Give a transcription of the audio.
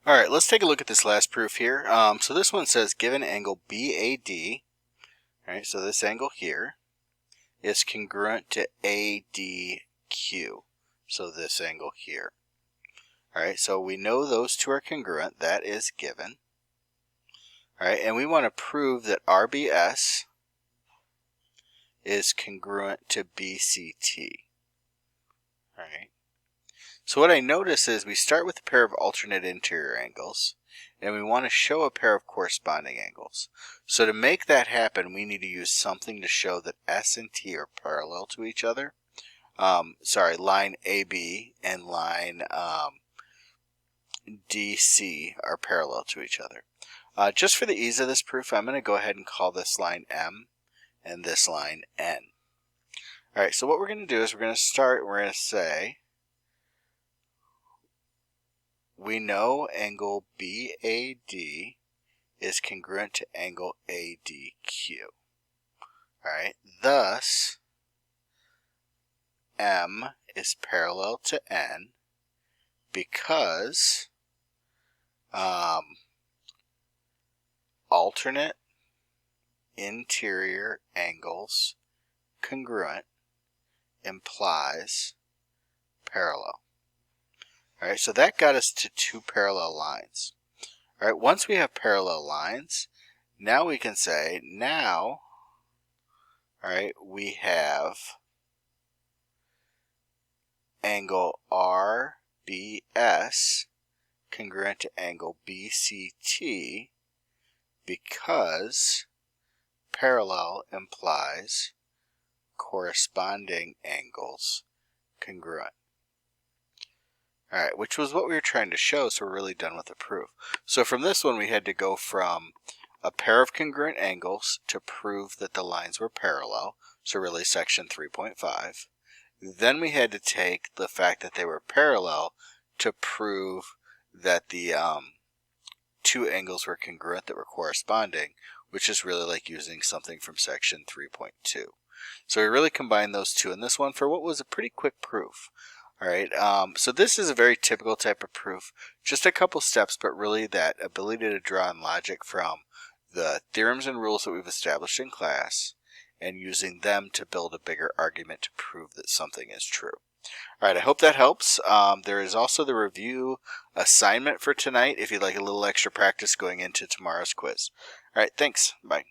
All right, let's take a look at this last proof here. So this one says given angle BAD, all right, so this angle here is congruent to ADQ, so this angle here. All right, so we know those two are congruent, that is given. All right, and we want to prove that RBS is congruent to BCT. All right. So what I notice is we start with a pair of alternate interior angles, and we want to show a pair of corresponding angles. So to make that happen, we need to use something to show that S and T are parallel to each other. Line AB and line DC are parallel to each other. Just for the ease of this proof, I'm going to go ahead and call this line M and this line N. All right, so what we're going to do is we're going to say, we know angle BAD is congruent to angle ADQ. All right, thus M is parallel to N because alternate interior angles congruent implies parallel. All right, so that got us to two parallel lines. All right, once we have parallel lines, now we can say, all right, we have angle RBS congruent to angle BCT because parallel implies corresponding angles congruent. All right, which was what we were trying to show, so we're really done with the proof. So from this one, we had to go from a pair of congruent angles to prove that the lines were parallel, so really section 3.5. Then we had to take the fact that they were parallel to prove that the two angles were congruent that were corresponding, which is really like using something from section 3.2. So we really combined those two in this one for what was a pretty quick proof. All right, so this is a very typical type of proof, just a couple steps, but really that ability to draw on logic from the theorems and rules that we've established in class and using them to build a bigger argument to prove that something is true. All right, I hope that helps. There is also the review assignment for tonight if you'd like a little extra practice going into tomorrow's quiz. All right, thanks. Bye.